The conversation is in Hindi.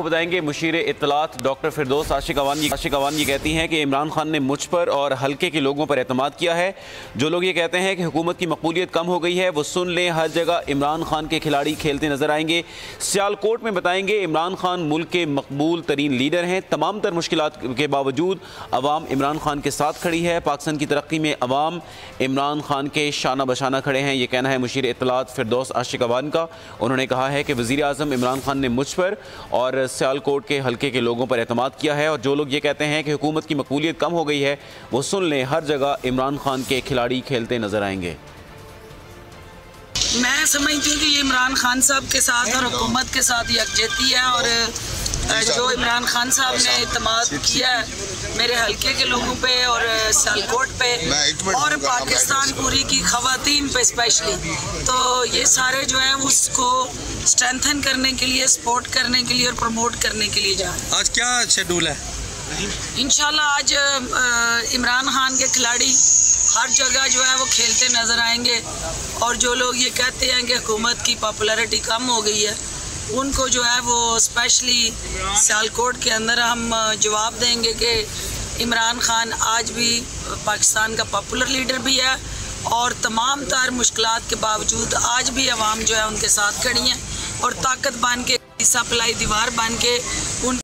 बताएंगे मुशीर इत्तलात डॉक्टर फिरदौस आशिक अवान ये कहती हैं कि इमरान खान ने मुझ पर और हल्के के लोगों पर एतमाद किया है। जो लोग ये कहते हैं कि हुकूमत की मकबूलियत कम हो गई है वो सुन लें, हर जगह इमरान खान के खिलाड़ी खेलते नजर आएंगे। सियालकोट में बताएंगे इमरान खान मुल्क के मकबूल तरीन लीडर हैं। तमाम तर मुश्किलात के बावजूद अवाम इमरान खान के साथ खड़ी है। पाकिस्तान की तरक्की में अवाम इमरान खान के शाना बशाना खड़े हैं। ये कहना है मुशीर इत्तलात फिरदौस आशिक अवान का। उन्होंने कहा है कि वज़ीर आज़म इमरान खान ने मुझ पर और सियालकोट के हल्के के लोगों पर एतमाद किया है। और जो लोग ये कहते हैं कि हुकूमत की मकबूलियत कम हो गई है वो सुन लें, हर जगह इमरान खान के खिलाड़ी खेलते नजर आएंगे। मैं समझती हूँ कि ये इमरान खान साहब के साथ और हुकूमत के साथ यकजहती है। और जो इमरान खान साहब ने एतमाद किया है मेरे हल्के के लोगों पे और सियालकोट पे और पाकिस्तान पूरी की खवातीन पे स्पेशली, तो ये सारे जो है उसको स्ट्रेंथन करने के लिए, सपोर्ट करने के लिए और प्रमोट करने के लिए जा रहे हैं। आज क्या शेड्यूल है? इंशाल्लाह आज इमरान खान के खिलाड़ी हर जगह जो है वो खेलते नज़र आएंगे। और जो लोग ये कहते हैं कि हुकूमत की पॉपुलैरिटी कम हो गई है उनको जो है वो स्पेशली सियालकोट के अंदर हम जवाब देंगे कि इमरान खान आज भी पाकिस्तान का पॉपुलर लीडर भी है और तमाम तार मुश्किलात के बावजूद आज भी अवाम जो है उनके साथ खड़ी हैं और ताकत बन के सप्लाई दीवार बन के उन